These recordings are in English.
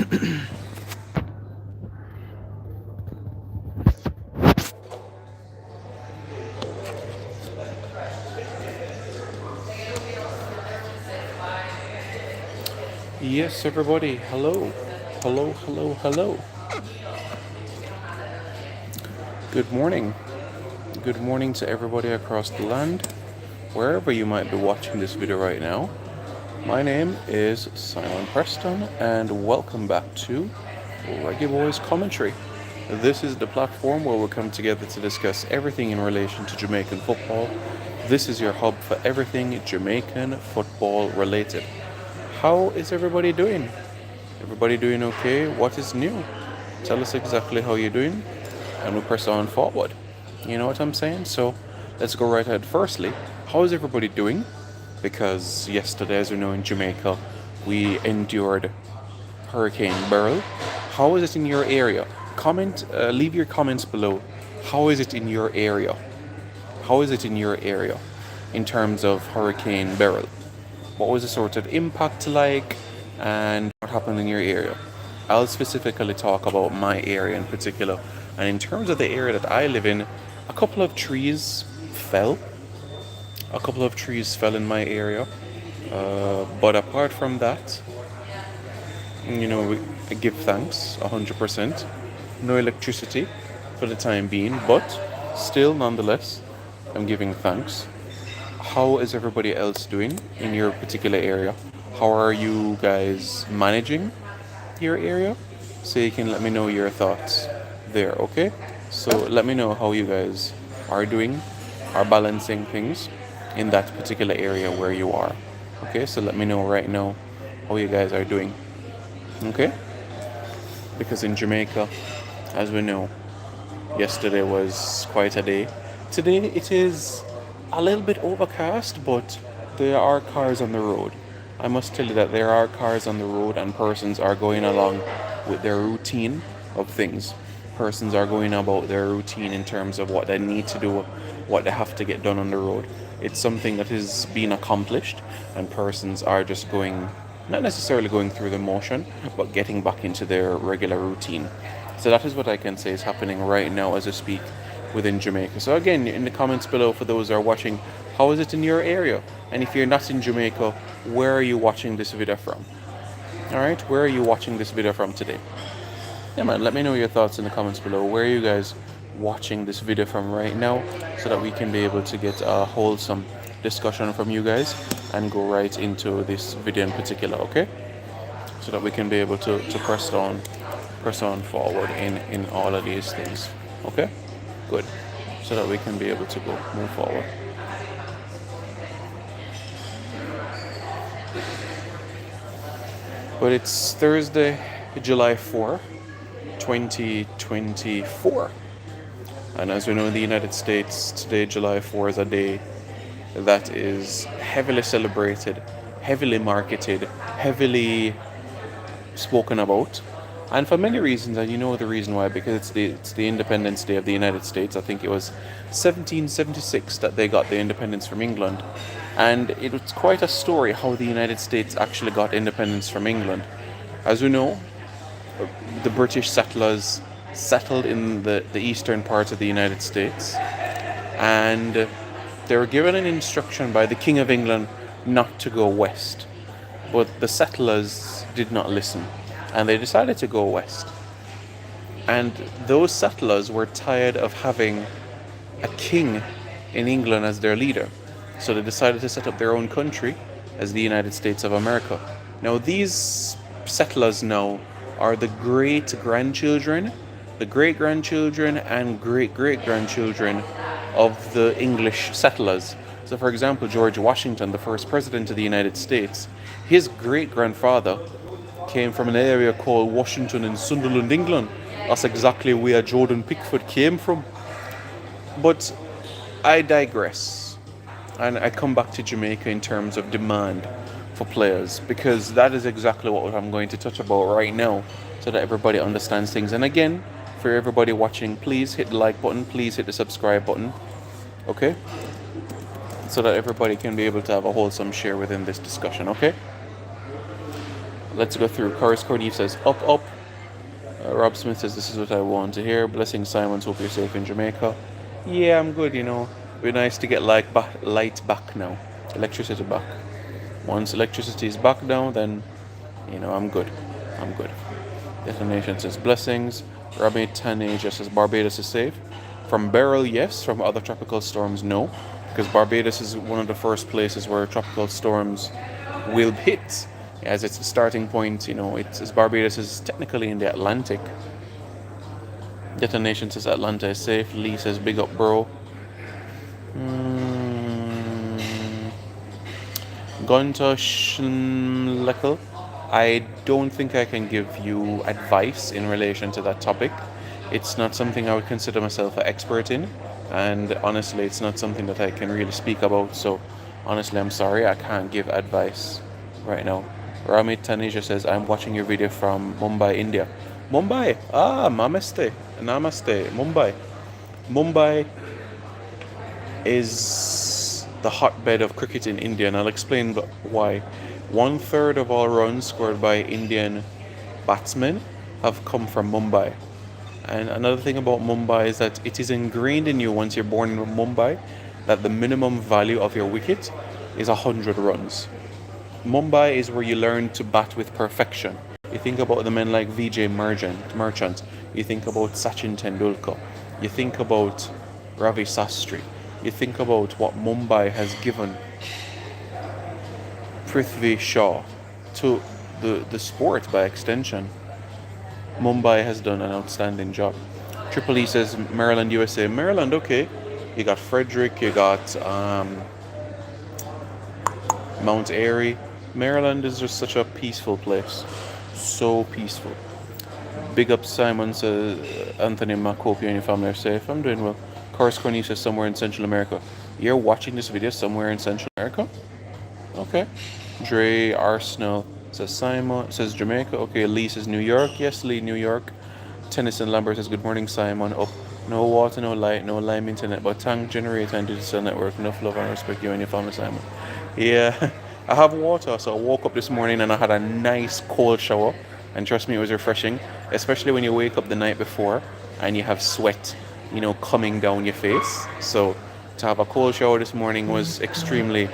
Yes, everybody. Hello. Hello, hello, hello. Good morning. Good morning to everybody across the land, wherever you might be watching this video right now. My name is Simon Preston, and welcome back to Reggae Boyz Commentary. This is the platform where we come together to discuss everything in relation to Jamaican football. This is your hub for everything Jamaican football related. How is everybody doing? Everybody doing okay? What is new? Tell us exactly how you're doing, and we press on forward. You know what I'm saying? So let's go right ahead. Firstly, how is everybody doing? Because yesterday, as we know, in Jamaica, we endured Hurricane Beryl. How is it in your area? Leave your comments below. How is it in your area? How is it in your area in terms of Hurricane Beryl? What was the sort of impact like, and what happened in your area? I'll specifically talk about my area in particular. And in terms of the area that I live in, a couple of trees fell. A couple of trees fell in my area. But apart from that, I give thanks 100%. No electricity for the time being, but still, nonetheless, I'm giving thanks. How is everybody else doing in your particular area? How are you guys managing your area? So you can let me know your thoughts there, okay? So let me know how you guys are doing, are balancing things in that particular area where you are. Okay, so let me know right now how you guys are doing. Okay? Because in Jamaica, as we know, yesterday was quite a day. Today it is a little bit overcast, but there are cars on the road. I must tell you that there are cars on the road, and persons are going along with their routine of things. Persons are going about their routine in terms of what they need to do, what they have to get done on the road. It's something that is being accomplished, and persons are just going, not necessarily going through the motion, but getting back into their regular routine. So that is what I can say is happening right now as I speak within Jamaica. So again, in the comments below, for those who are watching, how is it in your area? And if you're not in Jamaica, where are you watching this video from? Alright, where are you watching this video from today? Yeah man, let me know your thoughts in the comments below. Where are you guys watching this video from right now, so that we can be able to get a wholesome discussion from you guys and go right into this video in particular, okay? So that we can be able to press on forward in all of these things. Okay? Good. So that we can be able to move forward. But it's Thursday, July 4, 2024. And as we know, in the United States, today, July 4, is a day that is heavily celebrated, heavily marketed, heavily spoken about. And for many reasons, and you know the reason why, because it's the Independence Day of the United States. I think it was 1776 that they got the independence from England. And it was quite a story how the United States actually got independence from England. As we know, the British settlers settled in the eastern parts of the United States, and they were given an instruction by the King of England not to go west. But the settlers did not listen, and they decided to go west. And those settlers were tired of having a king in England as their leader. So they decided to set up their own country as the United States of America. Now these settlers now are the great-grandchildren, the great-grandchildren and great-great-grandchildren of the English settlers. So for example, George Washington, the first president of the United States, his great-grandfather came from an area called Washington in Sunderland, England. That's exactly where Jordan Pickford came from. But I digress. And I come back to Jamaica in terms of demand for players, because that is exactly what I'm going to touch about right now, so that everybody understands things. And again, for everybody watching, please hit the like button, please hit the subscribe button, okay? So that everybody can be able to have a wholesome share within this discussion, okay? Let's go through. Chorus Cody says up, up. Rob Smith says this is what I want to hear. Blessing Simons, hope you're safe in Jamaica. Yeah, I'm good. Be nice to get light back now, electricity back. Once electricity is back down, then I'm good. I'm good. Detonation says blessings. Robbie Tane just says Barbados is safe. From Beryl, yes. From other tropical storms, no. Because Barbados is one of the first places where tropical storms will hit. As it's a starting point, Barbados is technically in the Atlantic. Detonation says Atlanta is safe. Lee says big up, bro. Gunta Schlekel. I don't think I can give you advice in relation to that topic. It's not something I would consider myself an expert in, and honestly, it's not something that I can really speak about. So, honestly, I'm sorry, I can't give advice right now. Ramit Tanisha says, I'm watching your video from Mumbai, India. Mumbai? Namaste. Mumbai. Mumbai is the hotbed of cricket in India, and I'll explain why. 1/3 of all runs scored by Indian batsmen have come from Mumbai. And another thing about Mumbai is that it is ingrained in you once you're born in Mumbai that the minimum value of your wicket is 100 runs. Mumbai is where you learn to bat with perfection. You think about the men like Vijay Merchant. You think about Sachin Tendulkar. You think about Ravi Sastry. You think about what Mumbai has given Prithvi Shaw to the sport by extension. Mumbai has done an outstanding job. Triple E says Maryland, USA. Maryland, okay. You got Frederick, you got Mount Airy. Maryland is just such a peaceful place. So peaceful. Big up Simon says Anthony Macopi and your family are safe. I'm doing well. Course Corny says somewhere in Central America. You're watching this video somewhere in Central America? Okay. Dre Arsenal says Simon says Jamaica. Okay, Lee says New York. Yes, Lee, New York. Tennyson Lambert says good morning, Simon. Up. No water, no light, no lime internet, but tank generator and digital network. Enough love and respect you and your family, Simon. Yeah, I have water, so I woke up this morning and I had a nice cold shower, and trust me, it was refreshing, especially when you wake up the night before and you have sweat, coming down your face. So to have a cold shower this morning was extremely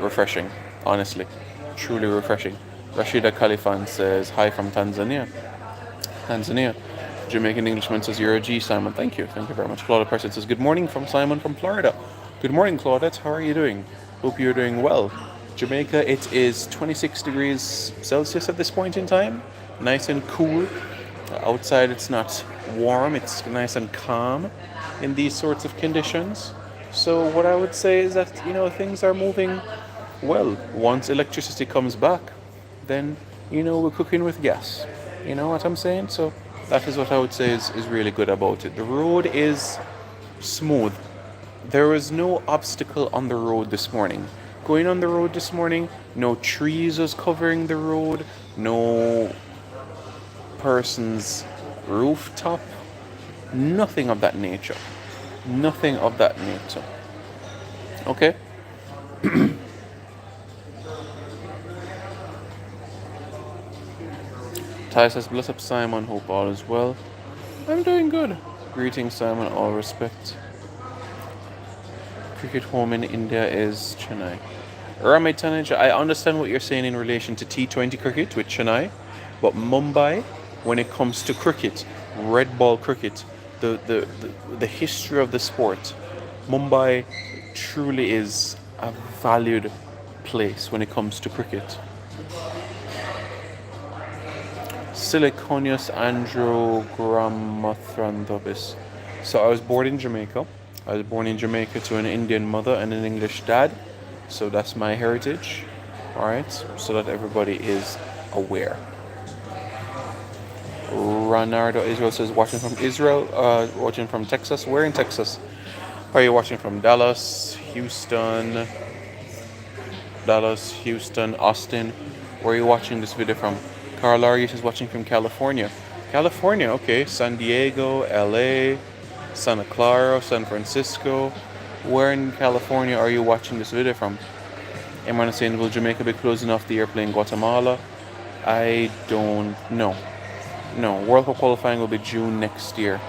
refreshing, honestly, truly refreshing. Rashida Khalifan says hi from Tanzania. Jamaican Englishman says you're a G, Simon. Thank you very much. Claudette Person says good morning from Simon from Florida. Good morning, Claudette. How are you doing? Hope you're doing well. Jamaica, it is 26 degrees Celsius at this point in time. Nice and cool. Outside it's not warm, it's nice and calm in these sorts of conditions. So what I would say is that, things are moving well. Once electricity comes back, then, we're cooking with gas. You know what I'm saying? So that is what I would say is really good about it. The road is smooth. There was no obstacle on the road this morning. Going on the road this morning, no trees was covering the road, no person's rooftop, nothing of that nature. Okay? Ty says, bless up Simon, hope all is well. I'm doing good. Greetings Simon, all respect. Cricket home in India is Chennai. Ramit Taneja, I understand what you're saying in relation to T20 cricket with Chennai, but Mumbai, when it comes to cricket, red ball cricket, the history of the sport, Mumbai truly is a valued place when it comes to cricket. Siliconius Androgrammathrantopis. So I was born in Jamaica. To an Indian mother and an English dad. So that's my heritage. Alright, so that everybody is aware. Ranardo Israel says watching from watching from Texas. Where in Texas? Are you watching from Dallas, Houston, Austin? Where are you watching this video from? Carl Arias is watching from California. California, okay. San Diego, LA, Santa Clara, San Francisco. Where in California are you watching this video from? Imran is saying, will Jamaica be closing off the airplane Guatemala? I don't know. No, World Cup qualifying will be June next year.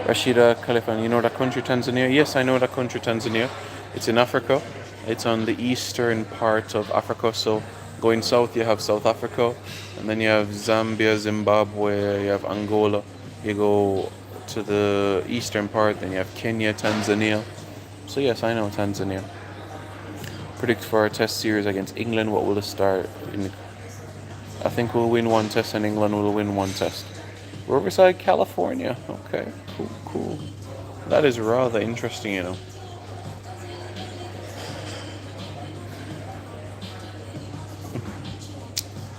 Rashida Khalifan, you know that country, Tanzania? Yes, I know that country, Tanzania. It's in Africa. It's on the eastern part of Africa. So going south, you have South Africa, and then you have Zambia, Zimbabwe, you have Angola. You go to the eastern part, then you have Kenya, Tanzania. So yes, I know Tanzania. Predict for our test series against England. What will it start? I think we'll win one test, and England will win one test. Riverside, California. Okay, cool. That is rather interesting, you know.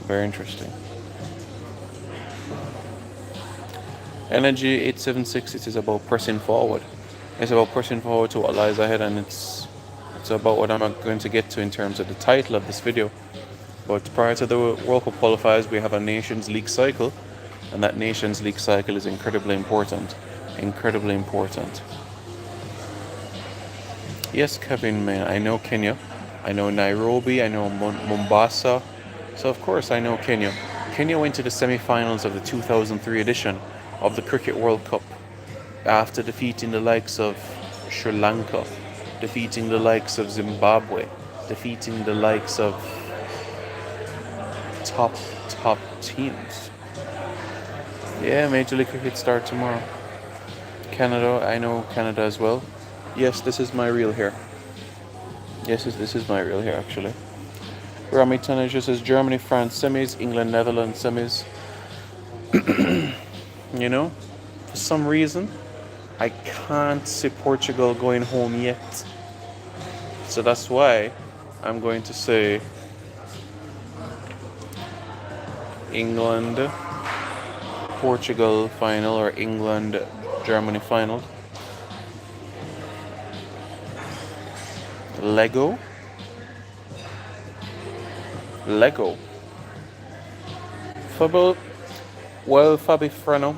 Very interesting. Energy 876, it is about pressing forward. It's about pressing forward to what lies ahead, and it's about what I'm going to get to in terms of the title of this video. But prior to the World Cup qualifiers, we have a Nations League cycle, and that Nations League cycle is incredibly important. Incredibly important. Yes, Kevin, man, I know Kenya. I know Nairobi. I know Mombasa. So, of course, I know Kenya. Kenya went to the semi-finals of the 2003 edition of the Cricket World Cup after defeating the likes of Sri Lanka, defeating the likes of Zimbabwe, defeating the likes of top teams. Yeah, Major League Cricket start tomorrow. Canada, I know Canada as well. Yes, this is my reel here. Yes, this is my reel here actually. Rami Tanaja says Germany, France semis, England, Netherlands semis. You know, for some reason, I can't see Portugal going home yet. So that's why I'm going to say England, Portugal final, or England, Germany final. Lego. Fabi Freno.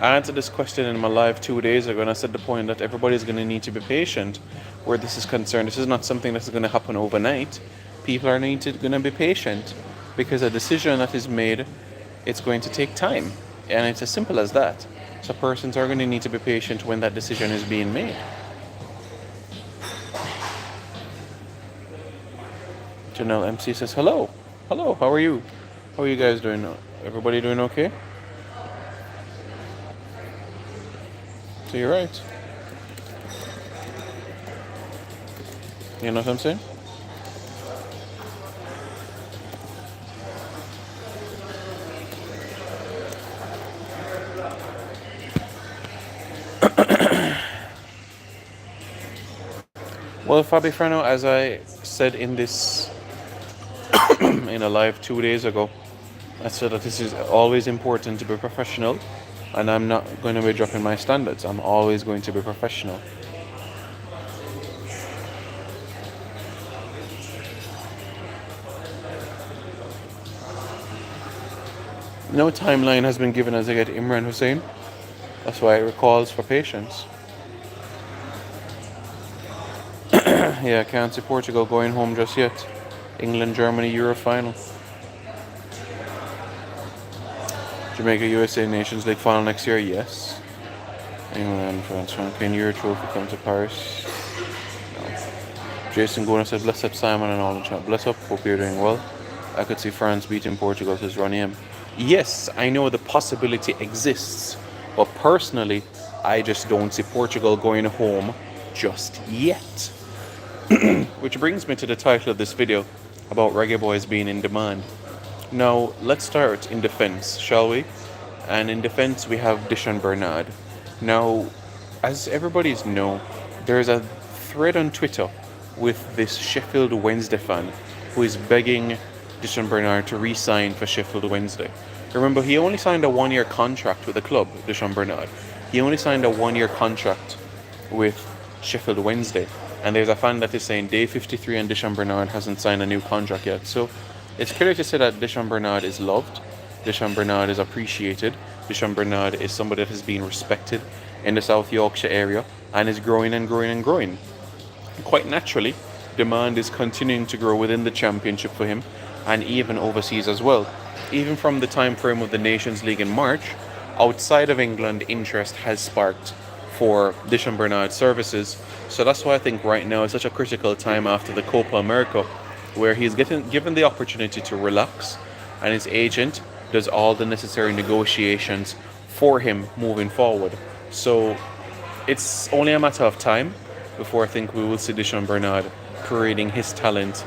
I answered this question in my live 2 days ago, and I said the point that everybody's going to need to be patient where this is concerned. This is not something that's going to happen overnight. People are going to be patient because a decision that is made, it's going to take time, and it's as simple as that. So persons are going to need to be patient when that decision is being made. Janelle MC says hello, how are you? How are you guys doing? Everybody doing okay? So you're right. You know what I'm saying? Well, Fabi Freno, as I said in this in a live 2 days ago, I said that this is always important to be professional, and I'm not going to be dropping my standards. I'm always going to be professional. No timeline has been given as I get Imran Hussein. That's why it recalls for patience. Yeah, can't see Portugal going home just yet. England, Germany, Euro final. Jamaica, USA Nations League final next year, yes. England, France, Can Euro trophy come to Paris? No. Jason Gona said, bless up Simon and all the chat. Bless up, hope you're doing well. I could see France beating Portugal, says Ronnie M. Yes, I know the possibility exists, but personally, I just don't see Portugal going home just yet. Which brings me to the title of this video about Reggae Boyz being in demand. Now, let's start in defense, shall we? And in defense, we have Dishon Bernard. Now, as everybody's know, there's a thread on Twitter with this Sheffield Wednesday fan who is begging Dishon Bernard to re-sign for Sheffield Wednesday. Remember, he only signed a 1-year contract with the club, Dishon Bernard. He only signed a 1-year contract with Sheffield Wednesday. And there's a fan that is saying day 53 and Dishon Bernard hasn't signed a new contract yet. So it's clear to say that Dishon Bernard is loved. Dishon Bernard is appreciated. Dishon Bernard is somebody that has been respected in the South Yorkshire area and is growing and growing and growing. quite naturally, demand is continuing to grow within the championship for him and even overseas as well. Even from the time frame of the Nations League in March, outside of England, interest has sparked for Dishon Bernard's services. So that's why I think right now is such a critical time after the Copa America, where he's getting given the opportunity to relax, and his agent does all the necessary negotiations for him moving forward. So it's only a matter of time before I think we will see Dishon Bernard parading his talent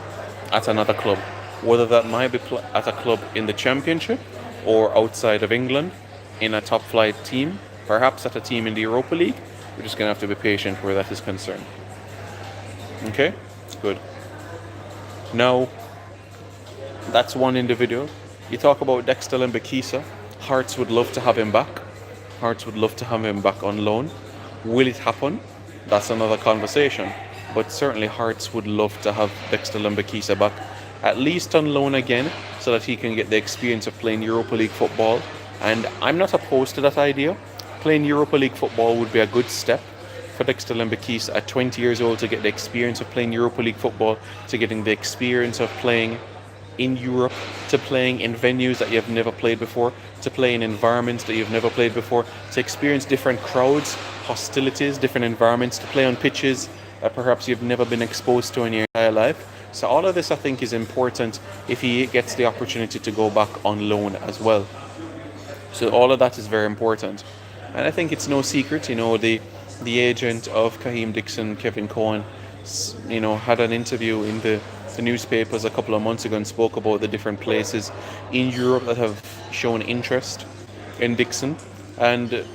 at another club, whether that might be at a club in the championship or outside of England in a top flight team, perhaps at a team in the Europa League. We're just going to have to be patient where that is concerned. Okay, good. Now, that's one individual. You talk about Dexter Lembekisa. Hearts would love to have him back. Hearts would love to have him back on loan. Will it happen? That's another conversation. But certainly Hearts would love to have Dexter Lembekisa back, at least on loan again, so that he can get the experience of playing Europa League football. And I'm not opposed to that idea. Playing Europa League football would be a good step for Dexter Lembekisa at 20 years old to get the experience of playing Europa League football, to getting the experience of playing in Europe, to playing in venues that you've never played before, to play in environments that you've never played before, to experience different crowds, hostilities, different environments, to play on pitches that perhaps you've never been exposed to in your entire life. So all of this I think is important if he gets the opportunity to go back on loan as well. So all of that is very important. And I think it's no secret, the agent of Kaheem Dixon, Kevin Cohen, had an interview in the newspapers a couple of months ago and spoke about the different places in Europe that have shown interest in Dixon. And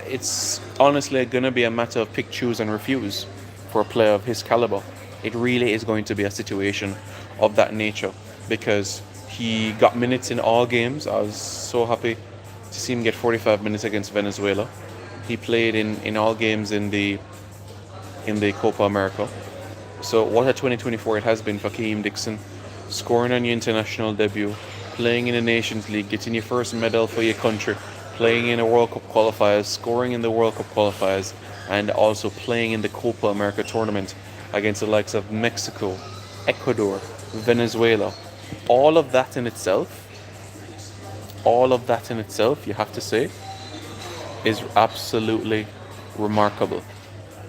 it's honestly going to be a matter of pick, choose and refuse for a player of his caliber. It really is going to be a situation of that nature, because he got minutes in all games. I was so happy to see him get 45 minutes against Venezuela. He played in all games in the Copa America. So what a 2024 it has been for Kaheem Dixon, scoring on your international debut, playing in the Nations League, getting your first medal for your country, playing in the World Cup qualifiers, scoring in the World Cup qualifiers, and also playing in the Copa America tournament against the likes of Mexico, Ecuador, Venezuela. All of that in itself, you have to say, is absolutely remarkable,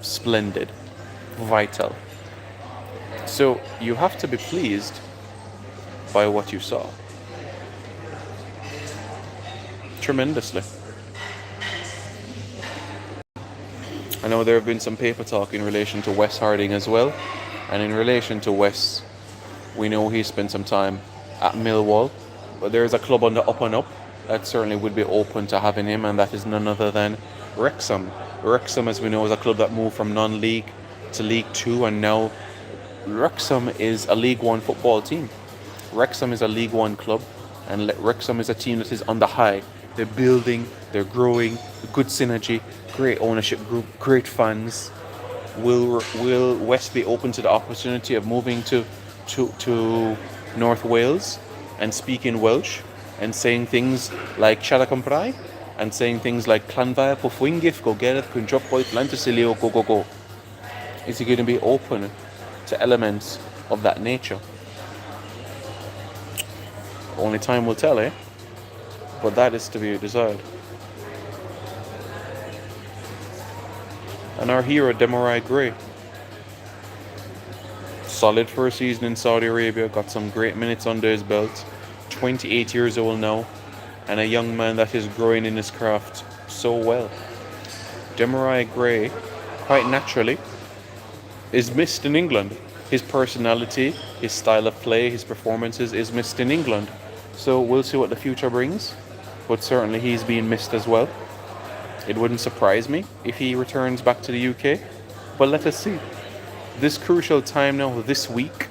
splendid, vital. So you have to be pleased by what you saw. Tremendously. I know there have been some paper talk in relation to Wes Harding as well. And in relation to Wes, we know he spent some time at Millwall. But there is a club on the up and up that certainly would be open to having him, and that is none other than Wrexham. Wrexham, as we know, is a club that moved from non-league to League Two, and now Wrexham is a League One football team. Wrexham is a League One club, and Wrexham is a team that is on the high. They're building, they're growing, good synergy, great ownership group, great fans. Will West be open to the opportunity of moving to North Wales and speaking Welsh and saying things like Siarad Cymraeg and saying things like Clanfair, Pwffwingif, go Gereth, Cwndrop, Lantysilio, go. Is he going to be open to elements of that nature? Only time will tell, eh? But that is to be desired. And our hero, Demarai Gray, solid first season in Saudi Arabia, got some great minutes under his belt, 28 years old now, and a young man that is growing in his craft so well. Demarai Gray, quite naturally, is missed in England. His personality, his style of play, his performances is missed in England. So we'll see what the future brings, but certainly he's being missed as well. It wouldn't surprise me if he returns back to the UK, but let us see. This crucial time now, this week,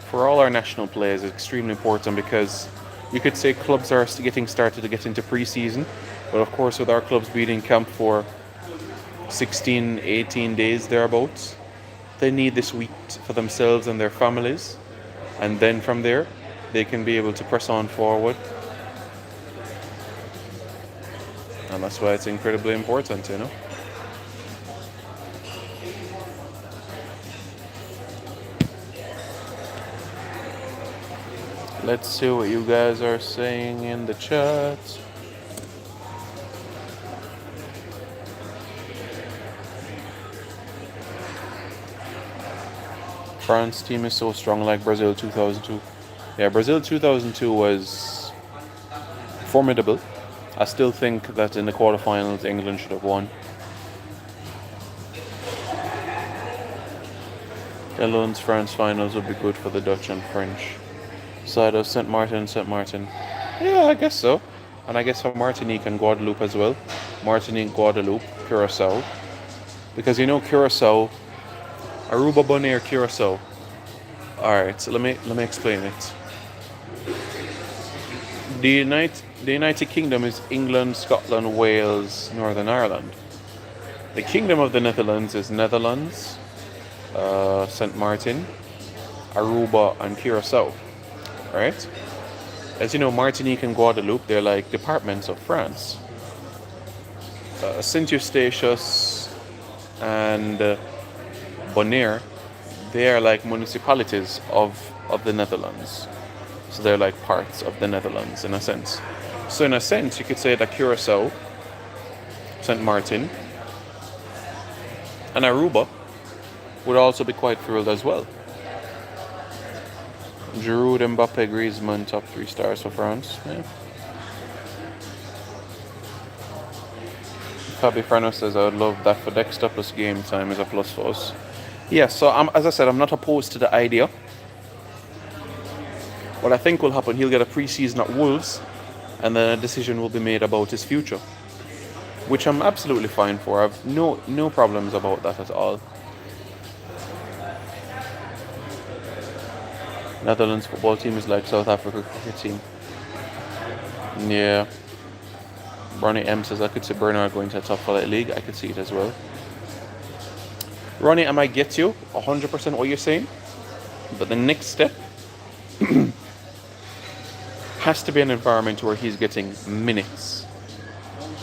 for all our national players is extremely important, because you could say clubs are getting started to get into pre-season, but of course with our clubs being in camp for 16, 18 days thereabouts, they need this week for themselves and their families, and then from there they can be able to press on forward. And that's why it's incredibly important, Let's see what you guys are saying in the chat. France team is so strong like Brazil 2002. Yeah, Brazil 2002 was formidable. I still think that in the quarterfinals England should have won. Netherlands France finals would be good for the Dutch and French. Side of St. Martin. Yeah, I guess so. And I guess for Martinique and Guadeloupe as well. Martinique, Guadeloupe, Curacao. Because you know Curacao, Aruba, Bonaire, Curacao. Alright, so let me explain it. The United Kingdom is England, Scotland, Wales, Northern Ireland. The Kingdom of the Netherlands is Netherlands, St. Martin, Aruba, and Curacao. Right? As you know, Martinique and Guadeloupe, they're like departments of France. Saint Eustatius and Bonaire, they are like municipalities of the Netherlands. So they're like parts of the Netherlands in a sense. So in a sense, you could say that Curacao, St. Martin, and Aruba would also be quite thrilled as well. Giroud, Mbappe, Griezmann, top 3 stars for France. Yeah. Fabi Frano says, I would love that for Dexter plus game time is a plus for us. Yeah, so as I said, I'm not opposed to the idea. What I think will happen, he'll get a pre-season at Wolves, and then a decision will be made about his future, which I'm absolutely fine for. I've no problems about that at all. Netherlands football team is like South Africa cricket team. Yeah. Ronnie M says, I could see Bernard going to a top flight league. I could see it as well. Ronnie, I might get you 100% what you're saying, but the next step has to be an environment where he's getting minutes.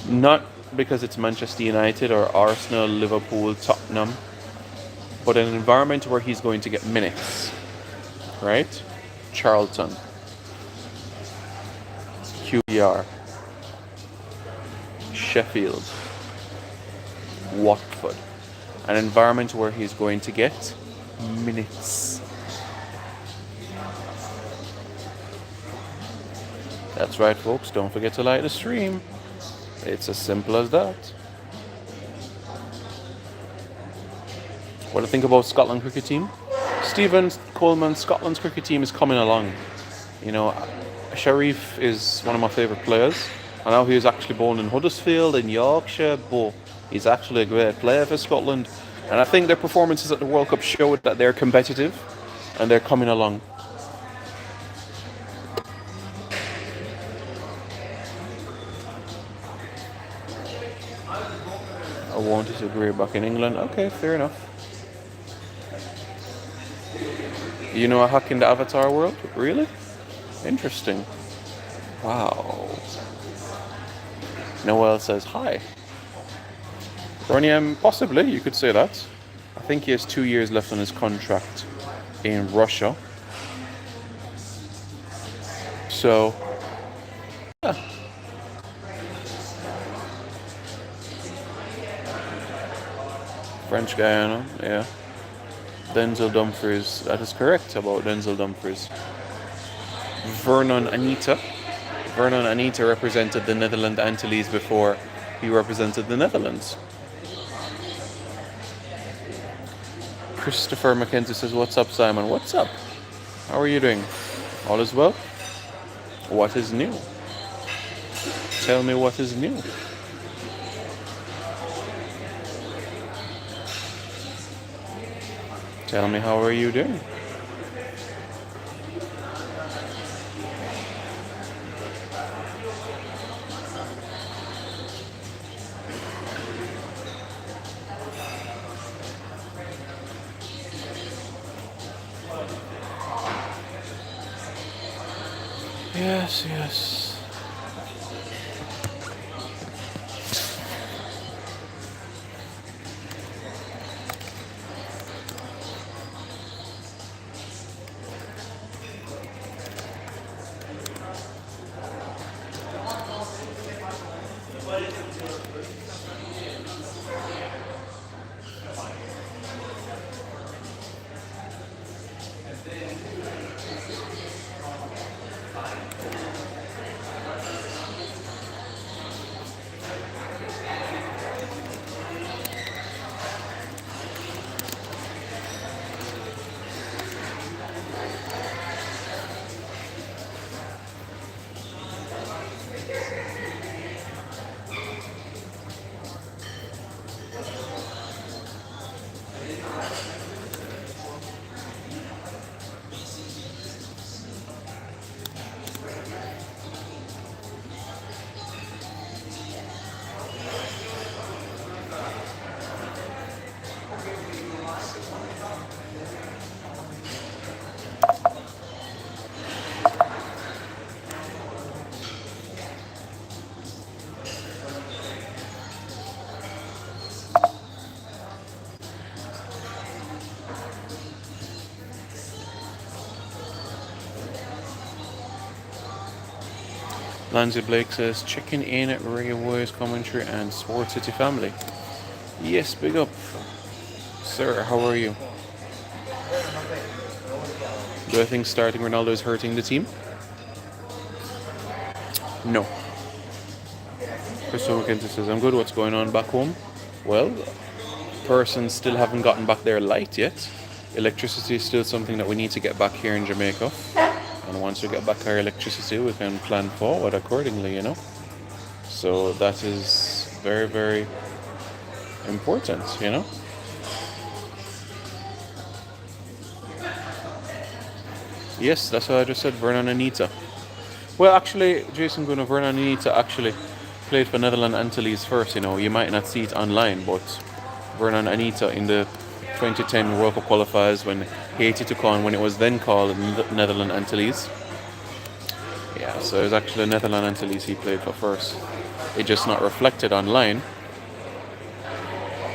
Not because it's Manchester United or Arsenal, Liverpool, Tottenham, but an environment where he's going to get minutes. Right? Charlton, QPR, Sheffield, Watford. An environment where he's going to get minutes. That's right, folks. Don't forget to like the stream. It's as simple as that. What do you think about Scotland cricket team? Stephen Coleman, Scotland's cricket team is coming along. You know, Sharif is one of my favourite players. I know he was actually born in Huddersfield in Yorkshire, but he's actually a great player for Scotland. And I think their performances at the World Cup showed that they're competitive and they're coming along. I wanted to career back in England. Okay, fair enough. You know a hack in the Avatar world? Really? Interesting. Wow. Noel says hi. Ronnie, possibly, you could say that. I think he has 2 years left on his contract in Russia. So, yeah. French Guyana, yeah. Denzel Dumfries, that is correct about Denzel Dumfries. Vernon Anita represented the Netherlands Antilles before he represented the Netherlands. Christopher McKenzie says, what's up, Simon? What's up? How are you doing? All is well? What is new? Tell me what is new. Tell me, how are you doing? Yes, yes. Lansley Blake says, checking in at Reggae Boyz commentary and Sports City family. Yes, big up. Sir, how are you? Do I think starting Ronaldo is hurting the team? No. Christopher McKenzie says, I'm good. What's going on back home? Well, persons still haven't gotten back their light yet. Electricity is still something that we need to get back here in Jamaica. And once we get back our electricity, we can plan forward accordingly, you know. So that is very, very important, you know. Yes, that's what I just said, Vernon and Anita. Well, actually, Jason Gunnar, Vernon and Anita actually played for Netherlands Antilles first, you know. You might not see it online, but Vernon and Anita in the 2010 World Cup qualifiers when Haiti took on, when it was then called Netherlands Antilles. Yeah, so it was actually Netherlands Antilles he played for first. It just not reflected online.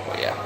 But yeah.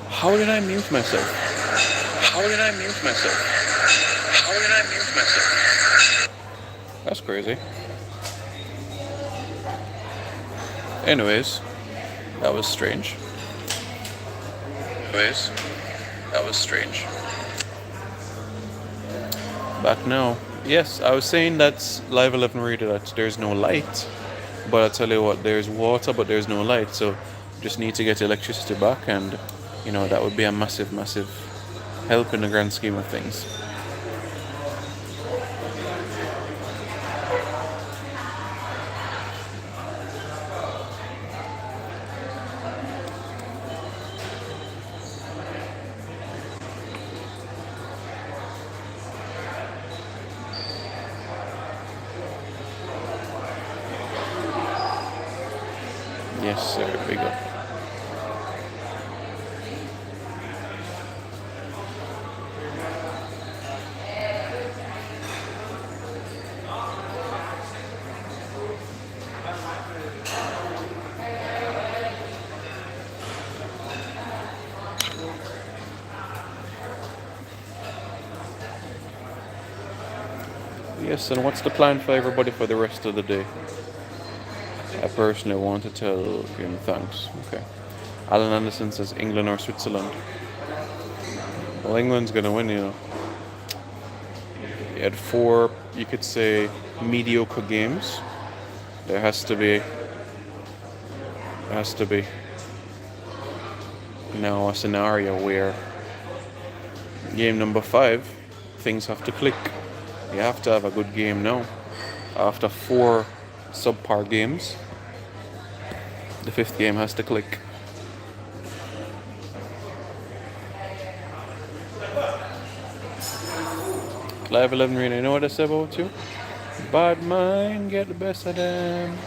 How did I mute myself? How did I mute myself? How did I mute myself? That's crazy. Anyways, that was strange. Back now. Yes, I was saying that Live 11 Radio that there's no light. But I tell you what, there's water, but there's no light. So just need to get electricity back, and you know that would be a massive, massive help in the grand scheme of things. Yes, sir. Big up. Yes, and what's the plan for everybody for the rest of the day? I personally want to tell him thanks. Okay. Alan Anderson says England or Switzerland. Well, England's gonna win, you know. You had 4, you could say, mediocre games. There has to be now a scenario where game number 5, things have to click. You have to have a good game now. After 4 subpar games, the 5th game has to click. Live 11 Arena, you know what I said about you? Bad mind, get the best of them.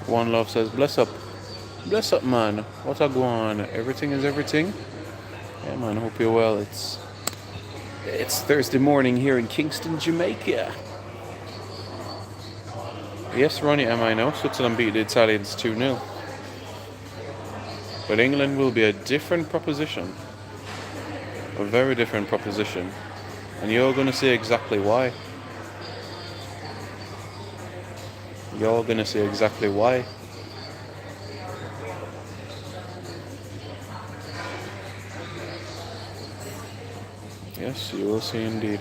One Love says, bless up. Bless up, man. What a go on? Everything is everything. Yeah, man. Hope you're well. It's Thursday morning here in Kingston, Jamaica. Yes, Ronnie, am I know? Switzerland beat the Italians 2-0. But England will be a different proposition. A very different proposition. And you're going to see exactly why. You're going to see exactly why. Yes, you will see indeed.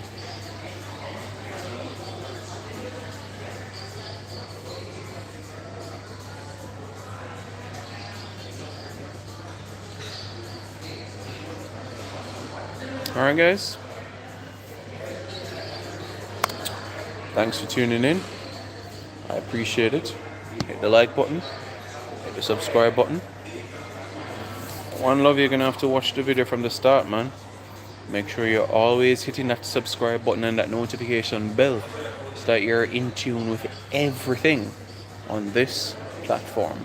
Alright, guys. Thanks for tuning in. I appreciate it. Hit the like button. Hit the subscribe button. One Love, you're going to have to watch the video from the start, man. Make sure you're always hitting that subscribe button and that notification bell so that you're in tune with everything on this platform.